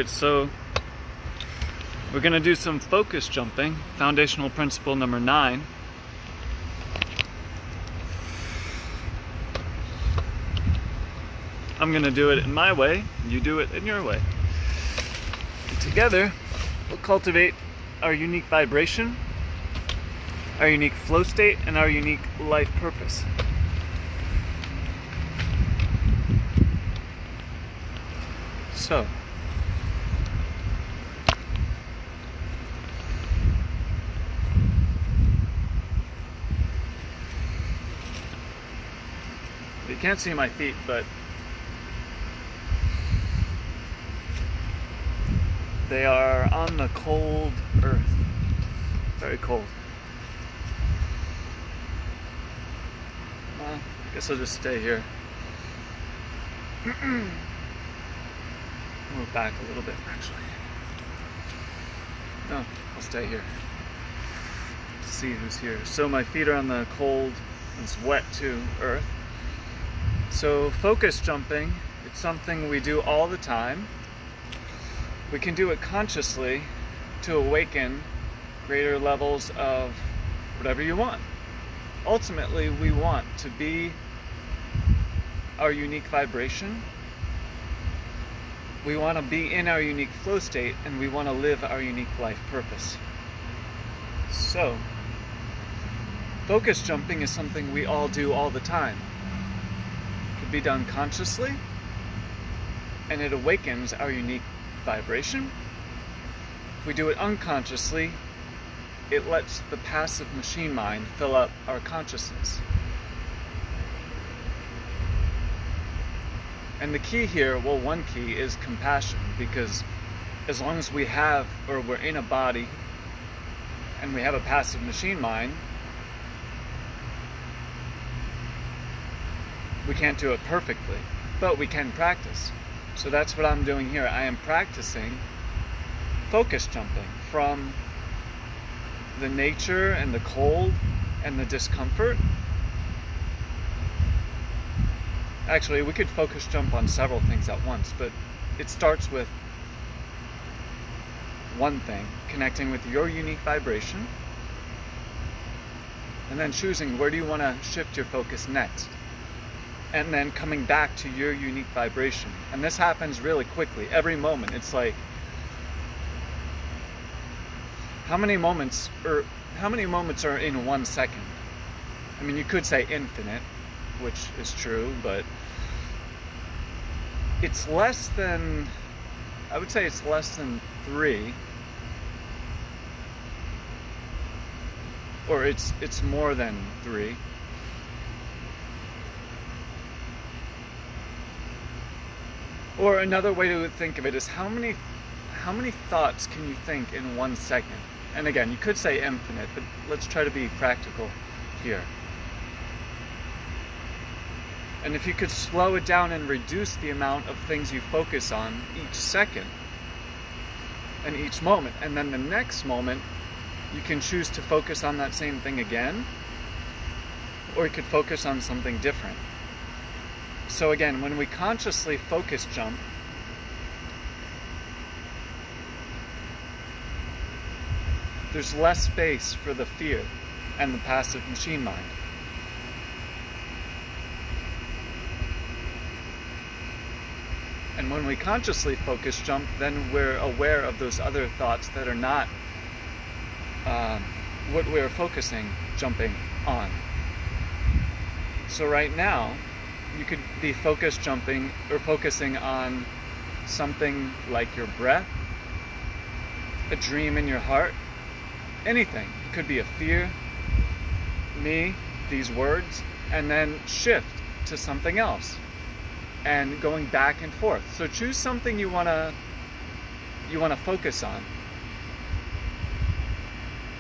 Alright, so we're going to do some focus jumping, foundational principle number 9. I'm going to do it in my way, you do it in your way. Together, we'll cultivate our unique vibration, our unique flow state, and our unique life purpose. So, you can't see my feet, but they are on the cold earth. Very cold. Well, I guess I'll just stay here. Move back a little bit, actually. No, I'll stay here to see who's here. So my feet are on the cold, it's wet too, earth. So focus jumping, it's something we do all the time. We can do it consciously to awaken greater levels of whatever you want. Ultimately, we want to be our unique vibration. We want to be in our unique flow state, and we want to live our unique life purpose. So, focus jumping is something we all do all the time. It can be done consciously, and it awakens our unique vibration. If we do it unconsciously, it lets the passive machine mind fill up our consciousness. And the key here, well, one key is compassion, because as long as we have, or we're in a body, and we have a passive machine mind, we can't do it perfectly, but we can practice. So that's what I'm doing here. I am practicing focus jumping from the nature and the cold and the discomfort. Actually, we could focus jump on several things at once, but it starts with one thing, connecting with your unique vibration, and then choosing where do you want to shift your focus next, and then coming back to your unique vibration. And this happens really quickly, every moment. It's like, how many moments are in 1 second? I mean, you could say infinite, which is true, but it's less than, I would say it's less than 3, or it's more than 3. Or another way to think of it is how many thoughts can you think in 1 second? And again, you could say infinite, but let's try to be practical here. And if you could slow it down and reduce the amount of things you focus on each second and each moment, and then the next moment you can choose to focus on that same thing again, or you could focus on something different. So again, when we consciously focus jump, there's less space for the fear and the passive machine mind. And when we consciously focus jump, then we're aware of those other thoughts that are not what we're jumping on. So right now, you could be focus jumping or focusing on something like your breath, a dream in your heart, anything. It could be a fear, me, these words, and then shift to something else. And going back and forth. So choose something you wanna focus on.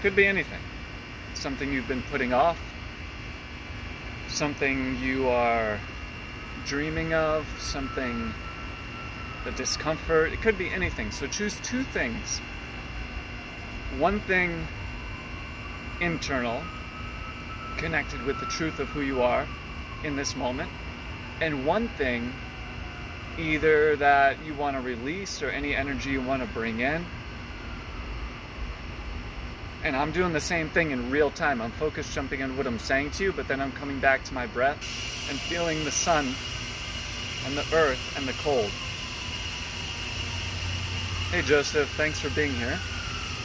Could be anything. Something you've been putting off, something you are dreaming of, something, the discomfort. It could be anything. So choose 2 things. One thing internal, connected with the truth of who you are in this moment, and one thing either that you want to release or any energy you want to bring in. And I'm doing the same thing in real time. I'm focus jumping on what I'm saying to you, but then I'm coming back to my breath and feeling the sun and the earth and the cold. Hey Joseph, thanks for being here.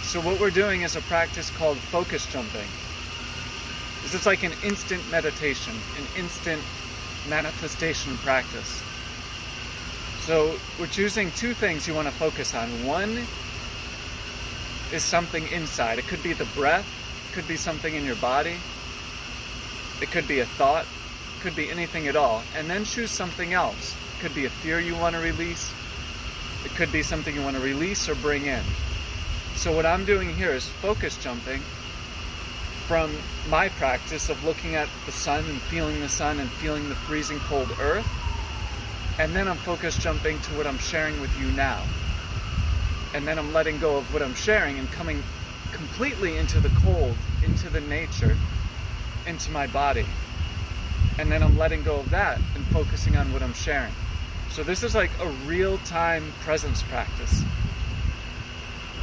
So what we're doing is a practice called focus jumping. This is like an instant meditation, an instant manifestation practice. So we're choosing two things you want to focus on. One is something inside. It could be the breath, it could be something in your body, it could be a thought, it could be anything at all. And then choose something else. It could be a fear you want to release, it could be something you want to release or bring in. So what I'm doing here is focus jumping from my practice of looking at the sun and feeling the sun and feeling the freezing cold earth. And then I'm focus jumping to what I'm sharing with you now. And then I'm letting go of what I'm sharing and coming completely into the cold, into the nature, into my body. And then I'm letting go of that and focusing on what I'm sharing. So this is like a real-time presence practice.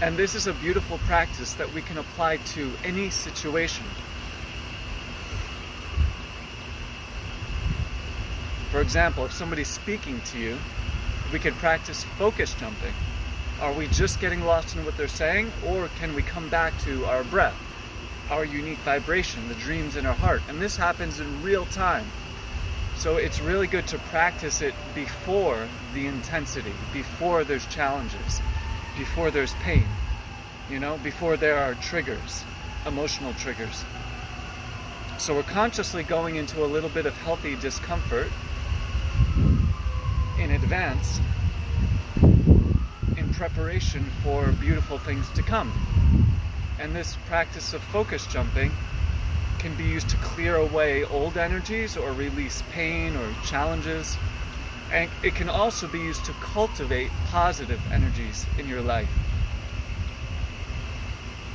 And this is a beautiful practice that we can apply to any situation. For example, if somebody's speaking to you, we could practice focus jumping. Are we just getting lost in what they're saying, or can we come back to our breath, our unique vibration, the dreams in our heart? And this happens in real time. So it's really good to practice it before the intensity, before there's challenges, before there's pain, before there are triggers, emotional triggers. So we're consciously going into a little bit of healthy discomfort in advance, in preparation for beautiful things to come. And this practice of focus jumping can be used to clear away old energies or release pain or challenges. And it can also be used to cultivate positive energies in your life.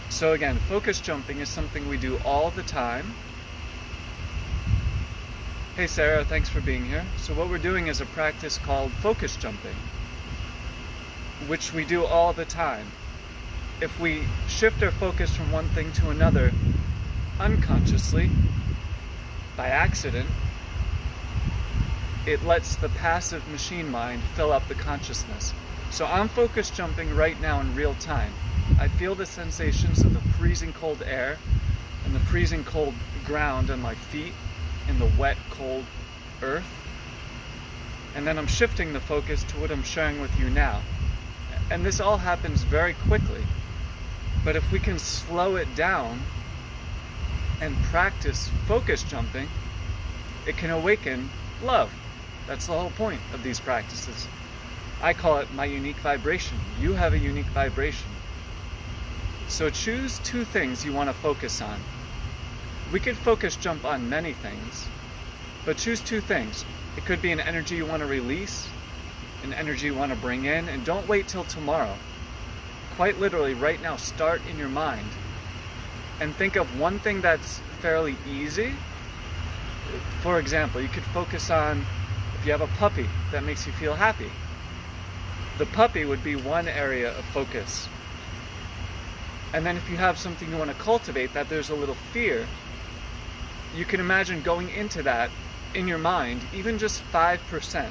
So again, focus jumping is something we do all the time. Hey Sarah, thanks for being here. So what we're doing is a practice called focus jumping, which we do all the time. If we shift our focus from one thing to another unconsciously, by accident, it lets the passive machine mind fill up the consciousness. So I'm focus jumping right now in real time. I feel the sensations of the freezing cold air and the freezing cold ground on my feet in the wet, cold earth. And then I'm shifting the focus to what I'm sharing with you now. And this all happens very quickly. But if we can slow it down and practice focus jumping, it can awaken love. That's the whole point of these practices. I call it my unique vibration. You have a unique vibration. So choose two things you want to focus on. We could focus jump on many things, but choose two things. It could be an energy you want to release, an energy you want to bring in, and don't wait till tomorrow. Quite literally, right now, start in your mind and think of one thing that's fairly easy. For example, you could focus on if you have a puppy that makes you feel happy. The puppy would be one area of focus. And then if you have something you want to cultivate that there's a little fear, you can imagine going into that in your mind, even just 5%.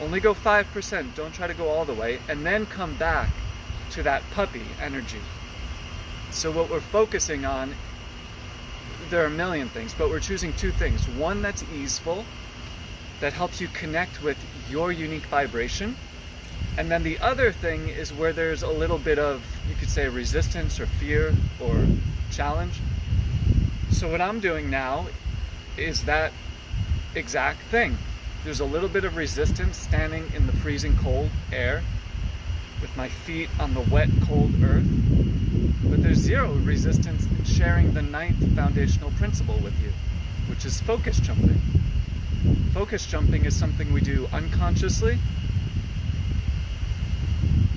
Only go 5%, don't try to go all the way, and then come back to that puppy energy. So what we're focusing on, there are a million things, but we're choosing two things. One that's easeful, that helps you connect with your unique vibration. And then the other thing is where there's a little bit of, you could say, resistance or fear or challenge. So what I'm doing now is that exact thing. There's a little bit of resistance standing in the freezing cold air with my feet on the wet, cold earth. But there's zero resistance in sharing the 9th foundational principle with you, which is focus jumping. Focus jumping is something we do unconsciously,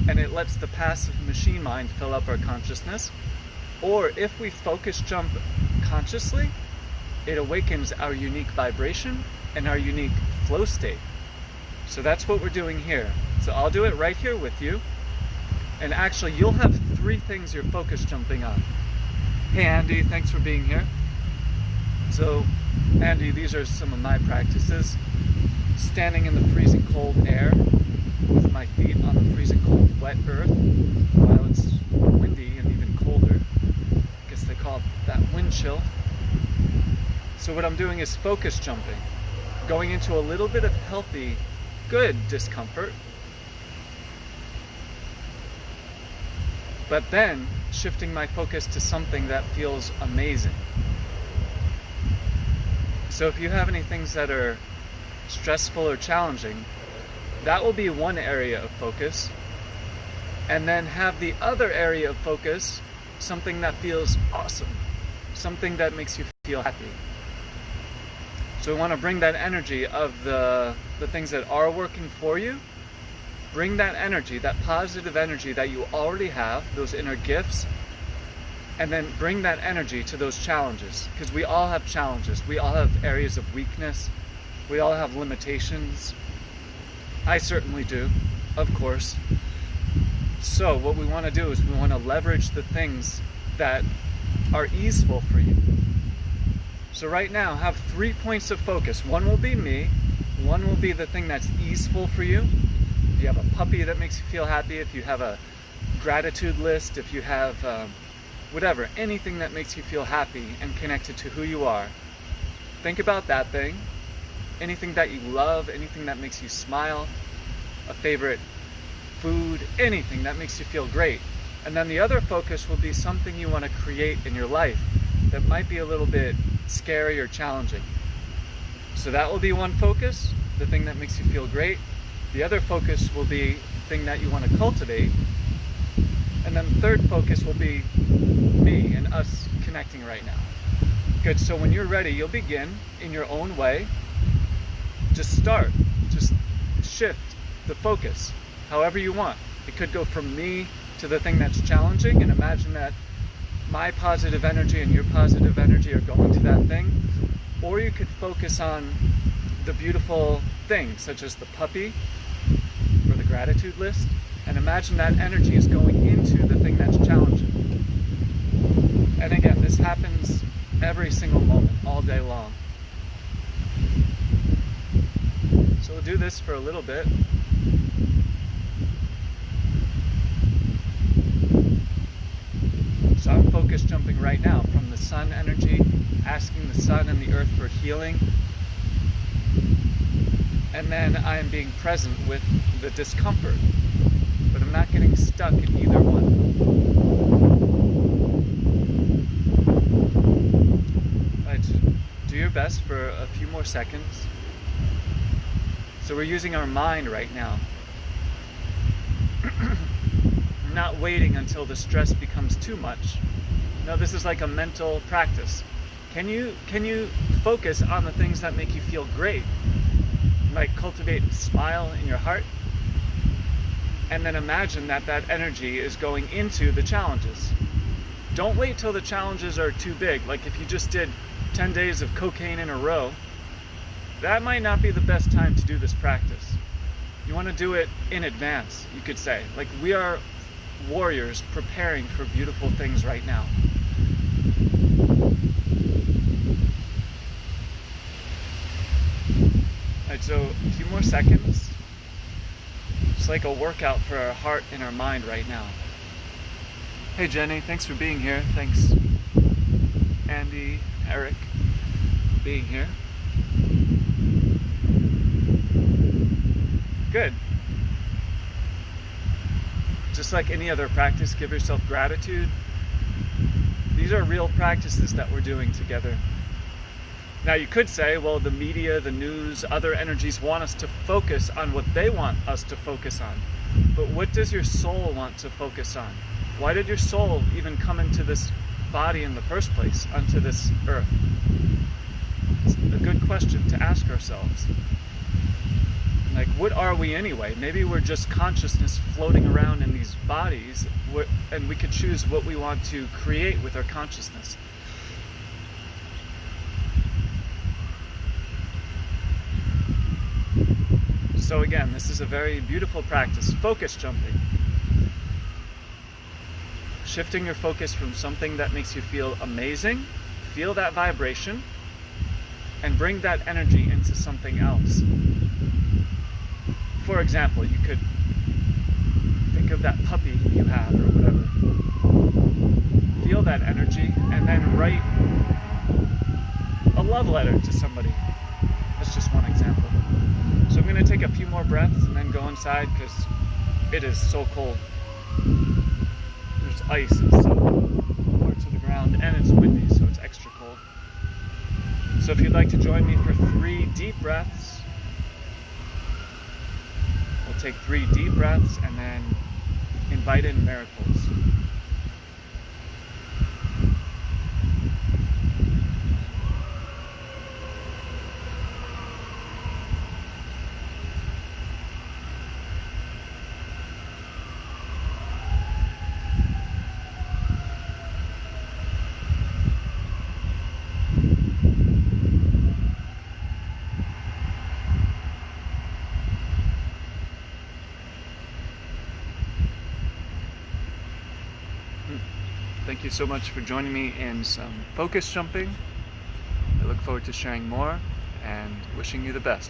and it lets the passive machine mind fill up our consciousness. Or if we focus jump consciously, it awakens our unique vibration and our unique flow state. So that's what we're doing here. So I'll do it right here with you. And actually, you'll have 3 things you're focus jumping on. Hey Andy, thanks for being here. So Andy, these are some of my practices. Standing in the freezing cold air with my feet on the freezing cold wet earth while it's windy and even colder. I guess they call that wind chill. So what I'm doing is focus jumping, going into a little bit of healthy, good discomfort, but then shifting my focus to something that feels amazing. So if you have any things that are stressful or challenging, that will be one area of focus. And then have the other area of focus something that feels awesome, something that makes you feel happy. So we want to bring that energy of the things that are working for you. Bring that energy, that positive energy that you already have, those inner gifts, and then bring that energy to those challenges. Because we all have challenges. We all have areas of weakness. We all have limitations. I certainly do, of course. So what we want to do is we want to leverage the things that are easeful for you. So right now, have 3 points of focus. One will be me. One will be the thing that's easeful for you. If you have a puppy that makes you feel happy, if you have a gratitude list, if you have whatever, anything that makes you feel happy and connected to who you are, think about that thing. Anything that you love, anything that makes you smile, a favorite food, anything that makes you feel great. And then the other focus will be something you want to create in your life that might be a little bit scary or challenging. So that will be one focus, the thing that makes you feel great. The other focus will be the thing that you want to cultivate. And then the third focus will be me and us connecting right now. Good, so when you're ready, you'll begin in your own way. Just start, just shift the focus however you want. It could go from me to the thing that's challenging, and imagine that my positive energy and your positive energy are going to that thing. Or you could focus on the beautiful things, such as the puppy or the gratitude list, and imagine that energy is going into the thing that's challenging. And again, this happens every single moment, all day long. So we'll do this for a little bit. So I'm focus jumping right now from the sun energy, asking the sun and the earth for healing. And then I am being present with the discomfort, but I'm not getting stuck in either one. Right, do your best for a few more seconds. So we're using our mind right now. We're not waiting until the stress becomes too much. No, this is like a mental practice. Can you focus on the things that make you feel great? Like cultivate a smile in your heart, and then imagine that that energy is going into the challenges. Don't wait till the challenges are too big. Like if you just did 10 days of cocaine in a row, that might not be the best time to do this practice. You want to do it in advance, you could say. Like we are warriors preparing for beautiful things right now. Alright, so a few more seconds. It's like a workout for our heart and our mind right now. Hey Jenny, thanks for being here. Thanks Andy, Eric, for being here. Good. Just like any other practice, give yourself gratitude. These are real practices that we're doing together. Now you could say, well, the media, the news, other energies want us to focus on what they want us to focus on. But what does your soul want to focus on? Why did your soul even come into this body in the first place, onto this earth? It's a good question to ask ourselves. Like, what are we anyway? Maybe we're just consciousness floating around in these bodies, and we could choose what we want to create with our consciousness. So again, this is a very beautiful practice, focus jumping. Shifting your focus from something that makes you feel amazing, feel that vibration, and bring that energy into something else. For example, you could think of that puppy you have or whatever. Feel that energy and then write a love letter to somebody. That's just one example. So I'm going to take a few more breaths and then go inside because it is so cold. There's ice in some parts of the ground and it's windy, so it's extra cold. So if you'd like to join me for 3 deep breaths, we'll take 3 deep breaths and then invite in miracles. Thank you so much for joining me in some focus jumping. I look forward to sharing more and wishing you the best.